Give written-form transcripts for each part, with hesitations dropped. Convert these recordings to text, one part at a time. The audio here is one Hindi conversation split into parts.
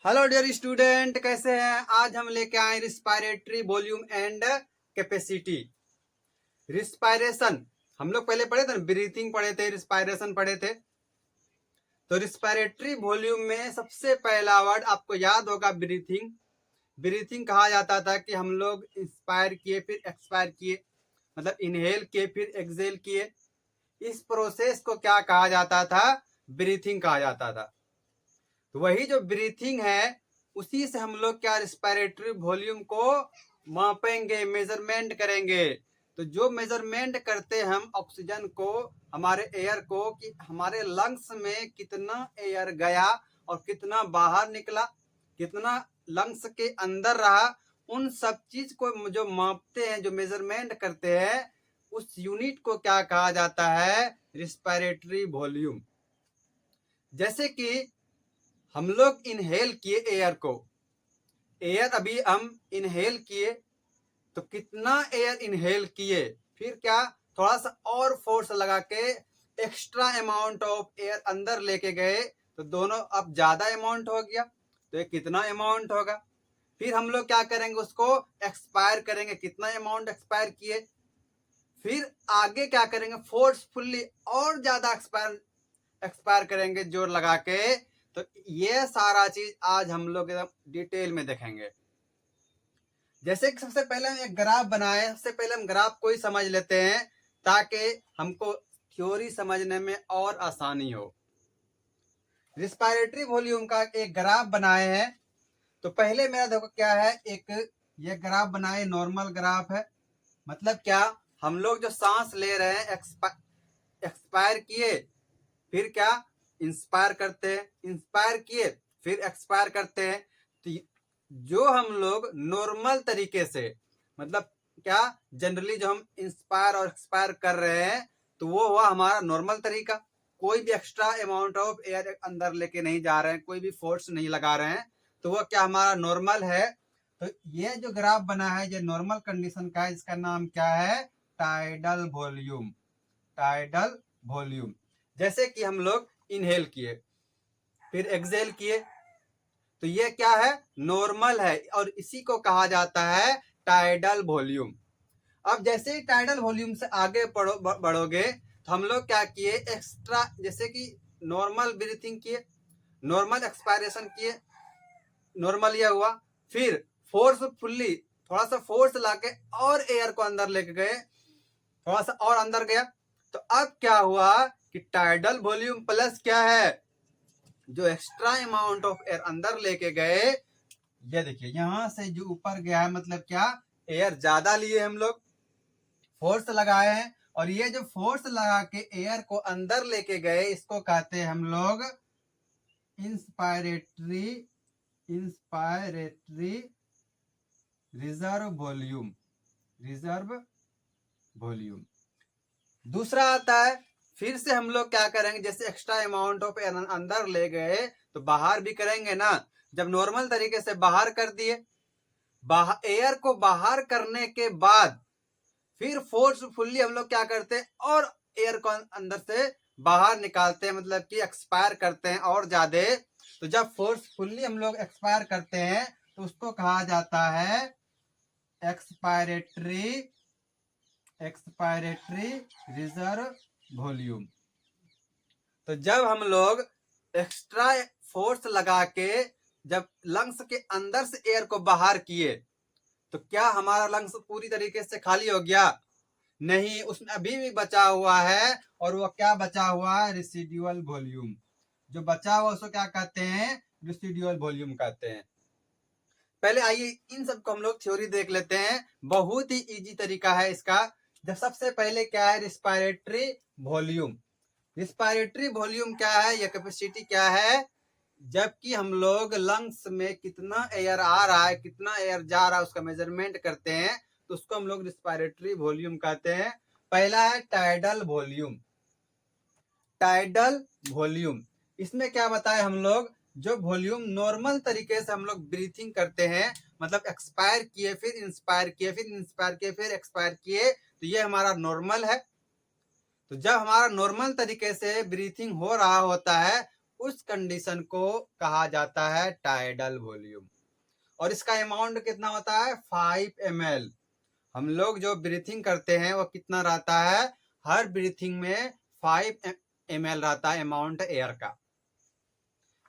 हेलो डियर स्टूडेंट, कैसे हैं। आज हम लेके आए respiratory volume and capacity. Respiration हम लोग पहले पढ़े थे, ब्रीथिंग पढ़े थे, रिस्पायरेशन पढ़े थे। तो रिस्पायरेटरी वॉल्यूम में सबसे पहला वर्ड आपको याद होगा ब्रीथिंग। ब्रीथिंग कहा जाता था कि हम लोग इंस्पायर किए फिर एक्सपायर किए, मतलब इनहेल किए फिर एक्सहेल किए। इस प्रोसेस को क्या कहा जाता था? ब्रीथिंग कहा जाता था। तो वही जो ब्रीथिंग है उसी से हम लोग क्या रिस्पायरेटरी वॉल्यूम को मापेंगे, मेजरमेंट करेंगे। तो जो मेजरमेंट करते हम ऑक्सीजन को, हमारे एयर को, कि हमारे लंग्स में कितना एयर गया और कितना बाहर निकला, कितना लंग्स के अंदर रहा, उन सब चीज को जो मापते हैं, जो मेजरमेंट करते हैं, उस यूनिट को क्या कहा जाता है? Respiratory volume. जैसे कि हम लोग इनहेल किए एयर को, एयर अभी हम इनहेल किए तो कितना एयर इनहेल किए, फिर क्या थोड़ा सा और फोर्स लगा के एक्स्ट्रा अमाउंट ऑफ एयर अंदर लेके गए तो दोनों अब ज्यादा अमाउंट हो गया। तो ये कितना अमाउंट होगा? फिर हम लोग क्या करेंगे, उसको एक्सपायर करेंगे, कितना अमाउंट एक्सपायर किए। फिर आगे क्या करेंगे, फोर्सफुल्ली और ज्यादा एक्सपायर करेंगे जोर लगा के। तो ये सारा चीज आज हम लोग एकदम डिटेल में देखेंगे। जैसे कि सबसे पहले हम एक ग्राफ बनाए, सबसे पहले हम ग्राफ को ही समझ लेते हैं ताकि हमको थ्योरी समझने में और आसानी हो। रिस्पायरेटरी वॉल्यूम का एक ग्राफ बनाए हैं। तो पहले मेरा देखो क्या है, एक ये ग्राफ बनाए, नॉर्मल ग्राफ है। मतलब क्या, हम लोग जो सांस ले रहे हैं एक्सपायर किए, फिर क्या इंस्पायर करते हैं, इंस्पायर किए फिर एक्सपायर करते हैं। तो जो हम लोग नॉर्मल तरीके से, मतलब क्या जनरली जो हम इंस्पायर और एक्सपायर कर रहे हैं, तो वो हुआ हमारा नॉर्मल तरीका। कोई भी एक्स्ट्रा अमाउंट ऑफ एयर अंदर लेके नहीं जा रहे हैं, कोई भी फोर्स नहीं लगा रहे हैं, तो वो क्या हमारा नॉर्मल है। तो ये जो ग्राफ बना है ये नॉर्मल कंडीशन का है, इसका नाम क्या है? Tidal volume. Tidal volume. जैसे कि हम लोग इनहेल किए फिर एक्सहेल किए, तो ये क्या है? नॉर्मल है, और इसी को कहा जाता है टाइडल वॉल्यूम। अब जैसे ही टाइडल वॉल्यूम से आगे बढ़ोगे तो हम लोग क्या किए, एक्स्ट्रा, जैसे कि नॉर्मल ब्रीथिंग किए, नॉर्मल एक्सपायरेशन किए, नॉर्मल ये हुआ। फिर फोर्सफुल्ली थोड़ा सा फोर्स लाके और एयर को अंदर लेके गए, थोड़ा सा और अंदर गया। तो अब क्या हुआ कि टाइडल वॉल्यूम प्लस क्या है, जो एक्स्ट्रा अमाउंट ऑफ एयर अंदर लेके गए, ये देखिए यहां से जो ऊपर गया है, मतलब क्या एयर ज्यादा लिए हम लोग, फोर्स लगाए हैं, और ये जो फोर्स लगा के एयर को अंदर लेके गए इसको कहते हैं हम लोग inspiratory inspiratory reserve volume. Reserve volume. दूसरा आता है, फिर से हम लोग क्या करेंगे, जैसे एक्स्ट्रा अमाउंट ऑफ एयर अंदर ले गए तो बाहर भी करेंगे ना। जब नॉर्मल तरीके से बाहर कर दिए, एयर को बाहर करने के बाद फिर फोर्सफुल्ली हम लोग क्या करते हैं, और एयर को अंदर से बाहर निकालते हैं, मतलब कि एक्सपायर करते हैं और ज्यादा। तो जब फोर्सफुल्ली हम लोग एक्सपायर करते हैं तो उसको कहा जाता है एक्सपायरेटरी एक्सपायरेटरी रिजर्व वॉल्यूम। तो जब हम लोग एक्स्ट्रा फोर्स लगा के जब लंग्स के अंदर से एयर को बाहर किए, तो क्या हमारा लंग्स पूरी तरीके से खाली हो गया? नहीं, उसमें अभी भी बचा हुआ है, और वो क्या बचा हुआ है? Residual volume. जो बचा हुआ उसको क्या कहते हैं? रेसिडुअल वॉल्यूम कहते हैं। पहले आइए इन सबको हम लोग थ्योरी देख लेते हैं, बहुत ही इजी तरीका है इसका। जब सबसे पहले क्या है, रिस्पायरेटरी वॉल्यूम। रिस्पायरेटरी वॉल्यूम क्या है, या कैपेसिटी क्या है? जबकि हम लोग लंग्स में कितना एयर आ रहा है, कितना एयर जा रहा है, उसका मेजरमेंट करते हैं, तो उसको हम लोग रिस्पायरेटरी वॉल्यूम कहते हैं। पहला है टाइडल वॉल्यूम। टाइडल वॉल्यूम, इसमें क्या बताए हम लोग, जो वॉल्यूम नॉर्मल तरीके से हम लोग ब्रीथिंग करते हैं, मतलब एक्सपायर किए फिर इंस्पायर किए, फिर इंस्पायर किए फिर एक्सपायर किए, तो ये हमारा नॉर्मल है। तो जब हमारा नॉर्मल तरीके से ब्रीथिंग हो रहा होता है उस कंडीशन को कहा जाता है टाइडल वॉल्यूम। और इसका अमाउंट कितना होता है 5 ml। हम लोग जो ब्रीथिंग करते हैं वो कितना रहता है, हर ब्रीथिंग में 5 ml रहता है अमाउंट एयर का।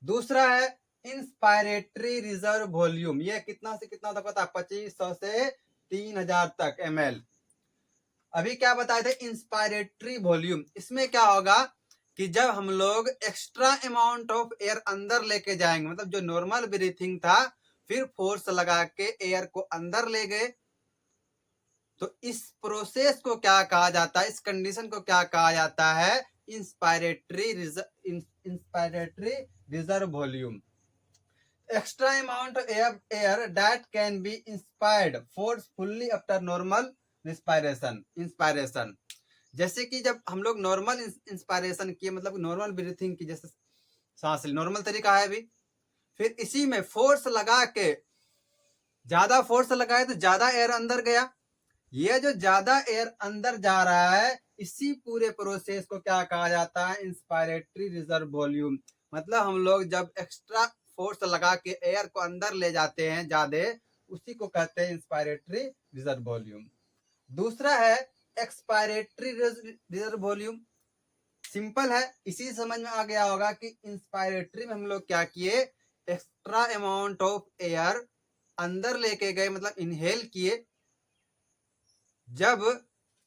दूसरा है इंस्पायरेटरी रिजर्व वॉल्यूम, ये कितना से कितना तक होता है 2500 से 3000 तक ml। अभी क्या बताए थे इंस्पायरेटरी वॉल्यूम, इसमें क्या होगा कि जब हम लोग एक्स्ट्रा अमाउंट ऑफ एयर अंदर लेके जाएंगे, मतलब जो नॉर्मल ब्रीथिंग था फिर फोर्स लगा के एयर को अंदर ले गए, तो इस प्रोसेस को क्या कहा जाता है, इस कंडीशन को क्या कहा जाता है inspiratory reserve volume. Extra amount of air that can be inspired forcefully after normal inspiration. जैसे कि जब हम लोग नॉर्मल इंस्पायरेशन किए, मतलब नॉर्मल ब्रीथिंग की, जैसे सांस नॉर्मल तरीका है अभी, फिर इसी में फोर्स लगा के, ज्यादा फोर्स लगाए तो ज्यादा एयर अंदर गया, ये जो ज्यादा एयर अंदर जा रहा है इसी पूरे प्रोसेस को क्या कहा जाता है इंस्पायरेटरी रिजर्व वॉल्यूम। मतलब हम लोग जब एक्स्ट्रा फोर्स लगा के एयर को अंदर ले जाते हैं ज्यादा, उसी को कहते हैं इंस्पायरेटरी रिजर्व वॉल्यूम। दूसरा है एक्सपायरेटरी रिजर्व वॉल्यूम, सिंपल है, इसी समझ में आ गया होगा कि इंस्पायरेटरी में हम लोग क्या किए, एक्स्ट्रा अमाउंट ऑफ एयर अंदर लेके गए, मतलब इनहेल किए। जब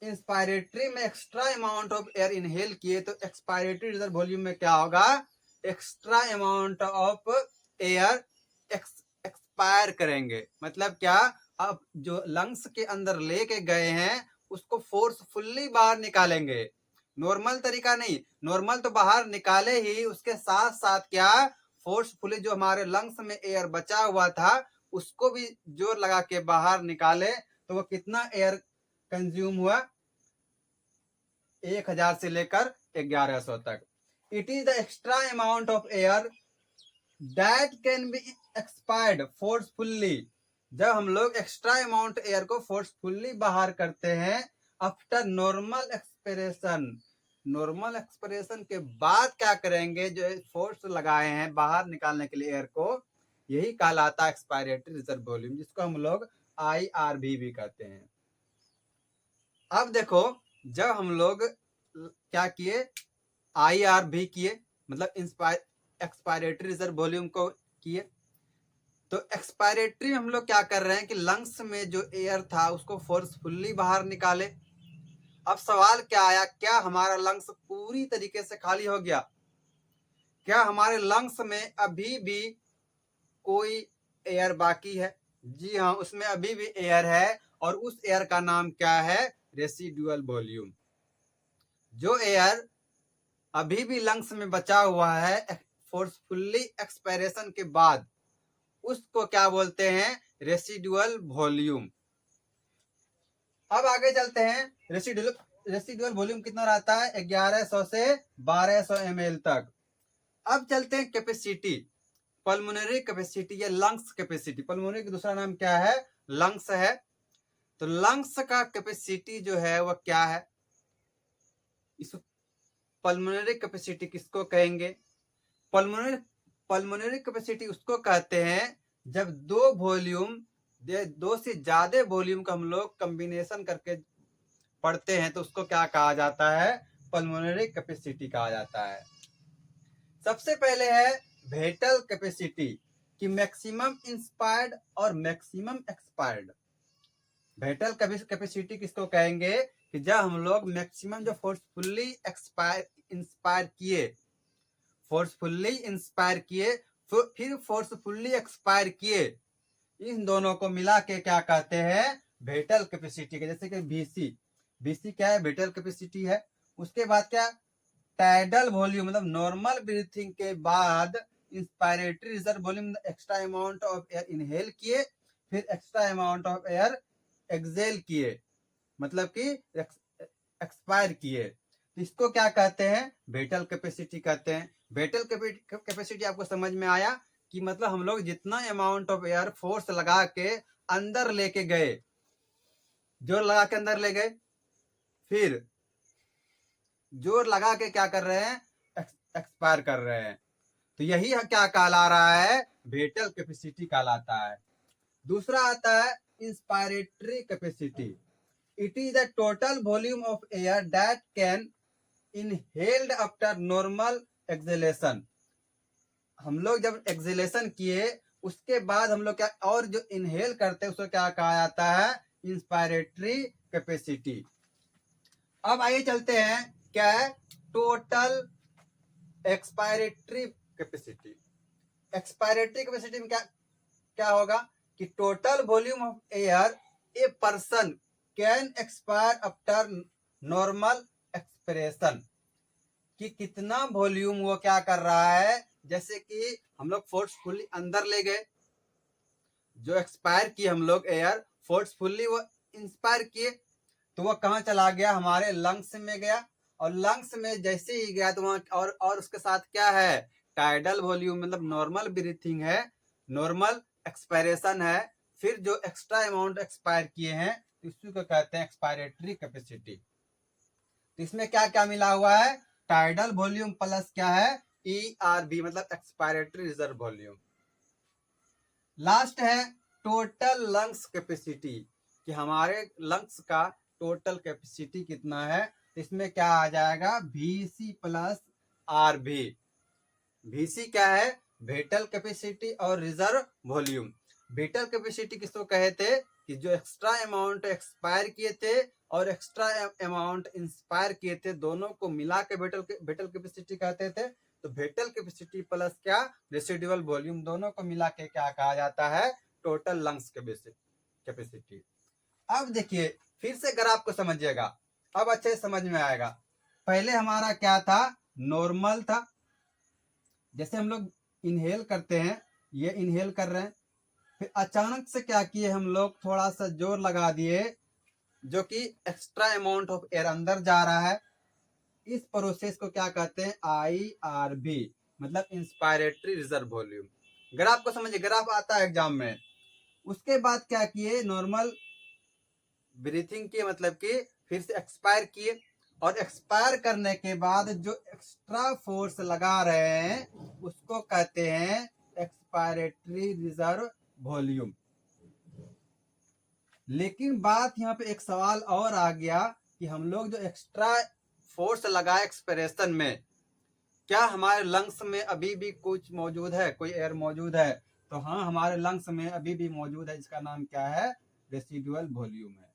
इंस्पायरेटरी में extra amount of air inhale किए तो एक्सपायरेटरी रिजर्व वॉल्यूम में क्या होगा, extra amount of air expire करेंगे। मतलब क्या, अब जो लंग्स के अंदर लेके गए हैं उसको फोर्सफुल्ली बाहर निकालेंगे, नॉर्मल तरीका नहीं। नॉर्मल तो बाहर निकाले ही, उसके साथ साथ क्या फोर्सफुली जो हमारे लंग्स में एयर बचा हुआ था उसको भी जोर लगा के बाहर निकाले, तो वो कितना एयर कंज्यूम हुआ 1000 से लेकर 1100 तक। It is the extra amount of air that can be expired forcefully, जब हम लोग एक्स्ट्रा अमाउंट एयर को फोर्सफुल्ली बाहर करते हैं after normal expiration. Normal expiration के बाद क्या करेंगे, जो फोर्स लगाए हैं बाहर निकालने के लिए एयर को, यही कहलाता है एक्सपायरेटरी रिजर्व वॉल्यूम, जिसको हम लोग IRV भी कहते हैं। अब देखो, जब हम लोग क्या किए IRV किए, मतलब एक्सपायरेटरी रिजर्व वॉल्यूम को किए, तो एक्सपायरेटरी में हम लोग क्या कर रहे हैं कि लंग्स में जो एयर था उसको फोर्सफुल्ली बाहर निकाले। अब सवाल क्या आया, क्या हमारा लंग्स पूरी तरीके से खाली हो गया, क्या हमारे लंग्स में अभी भी कोई एयर बाकी है? जी हाँ, उसमें अभी भी एयर है, और उस एयर का नाम क्या है, रेसिडुअल वॉल्यूम। जो एयर अभी भी लंग्स में बचा हुआ है फोर्सफुल्ली एक्सपायरेशन के बाद, उसको क्या बोलते हैं, रेसिडुअल वॉल्यूम। अब आगे चलते हैं, रेसिडुअल वॉल्यूम कितना रहता है 1100 से 1200 ml तक। अब चलते हैं कैपेसिटी, पल्मोनरी कैपेसिटी या लंग्स कैपेसिटी। पल्मोनरी का दूसरा नाम क्या है, लंग्स है। तो लंग्स का कैपेसिटी जो है वह क्या है, इस पल्मोनरी कैपेसिटी किसको कहेंगे, पल्मोनरी कैपेसिटी उसको कहते हैं जब दो से ज्यादा वॉल्यूम का हम लोग कॉम्बिनेशन करके पढ़ते हैं तो उसको क्या कहा जाता है, पल्मोनरी कैपेसिटी कहा जाता है। सबसे पहले है वेटल कैपेसिटी, कि मैक्सिमम इंस्पायर्ड और मैक्सिमम एक्सपायर्ड। वेटल कैपेसिटी किसको कहेंगे, कि जब हम लोग मैक्सिमम जो फोर्सफुल्ली इंस्पायर किए फिर फोर्सफुल्ली एक्सपायर किए, इन दोनों को मिला के क्या कहते हैं, वेटल कैपेसिटी के। जैसे कि VC क्या है, वेटल कैपेसिटी है। उसके बाद क्या, टाइडल वॉल्यूम, मतलब नॉर्मल ब्रीथिंग के बाद inspiratory reserve volume, extra amount of air inhale किए फिर extra amount of air exhale किए, मतलब कि एक्सपायर किए, तो इसको क्या कहते हैं, वेटल कैपेसिटी कहते हैं। वेटल कैपेसिटी आपको समझ में आया कि मतलब हम लोग जितना अमाउंट ऑफ एयर फोर्स लगा के अंदर लेके गए, जोर लगा के अंदर ले गए, फिर जोर लगा के क्या कर रहे हैं, एक्सपायर कर रहे हैं। तो यही क्या कहला रहा है, वेटल कैपेसिटी कहलाता है। दूसरा आता है inspiratory capacity. It is the total volume of air that can inhaled after normal exhalation. हम लोग जब एक्सहेलेशन किए उसके बाद हम लोग क्या और जो इनहेल करते हैं उसको क्या कहा जाता है, इंस्पायरेटरी कैपेसिटी। अब आइए चलते हैं क्या है, total expiratory capacity. Expiratory capacity में क्या क्या होगा कि total volume of air a person can expire after normal expression, कि कितना वॉल्यूम वो क्या कर रहा है। जैसे कि हम लोग फोर्सफुली अंदर ले गए, जो एक्सपायर किए हम लोग एयर फोर्सफुली वो इंस्पायर किए, तो वो कहाँ चला गया, हमारे लंग्स में गया। और लंग्स में जैसे ही गया तो वहाँ और उसके साथ क्या है, टाइडल वॉल्यूम मतलब नॉर्मल ब्रीथिंग है, नॉर्मल एक्सपायरेशन है। फिर जो एक्स्ट्रा अमाउंट एक्सपायर किए हैं इसी को कहते हैं एक्सपायरेटरी कैपेसिटी। तो इसमें क्या क्या मिला हुआ है, टाइडल वॉल्यूम प्लस क्या है, ERV मतलब एक्सपायरेटरी रिजर्व वॉल्यूम। लास्ट है टोटल लंग्स कैपेसिटी, कि हमारे लंग्स का टोटल कैपेसिटी कितना है। इसमें क्या आ जाएगा, VC प्लस RV। VC क्या है, वेटल कैपेसिटी और रिजर्व वॉल्यूम। वेटल कैपेसिटी किसको कहे थे, कि जो एक्स्ट्रा अमाउंट एक्सपायर किए थे और एक्स्ट्रा अमाउंट इंस्पायर किए थे दोनों को मिला के वेटल कैपेसिटी कहते थे। तो वेटल कैपेसिटी प्लस क्या, रेसिडुअल वॉल्यूम, दोनों को मिला के क्या कहा जाता है, टोटल लंग्स कैपेसिटी। अब देखिए फिर से ग्राफ को समझिएगा, अब अच्छे से समझ में आएगा। पहले हमारा क्या था, नॉर्मल था। जैसे हम लोग इनहेल करते हैं, ये इनहेल कर रहे हैं, फिर अचानक से क्या किए हम लोग, थोड़ा सा जोर लगा दिए, जो कि एक्स्ट्रा अमाउंट ऑफ एयर अंदर जा रहा है। इस प्रोसेस को क्या कहते हैं, IRV मतलब इंस्पायरेटरी रिजर्व वॉल्यूम। ग्राफ को समझिए, ग्राफ आता है एग्जाम में। उसके बाद क्या किए, नॉर्मल ब्रीथिंग किए, मतलब कि फिर से एक्सपायर किए, और एक्सपायर करने के बाद जो एक्स्ट्रा फोर्स लगा रहे हैं उसको कहते हैं एक्सपायरेटरी रिजर्व वॉल्यूम। लेकिन बात यहाँ पे एक सवाल और आ गया कि हम लोग जो एक्स्ट्रा फोर्स लगाए एक्सप्रेशन में, क्या हमारे लंग्स में अभी भी कुछ मौजूद है, कोई एयर मौजूद है। तो हाँ, हमारे लंग्स में अभी भी मौजूद है, इसका नाम क्या है, रेसिडुअल वॉल्यूम है।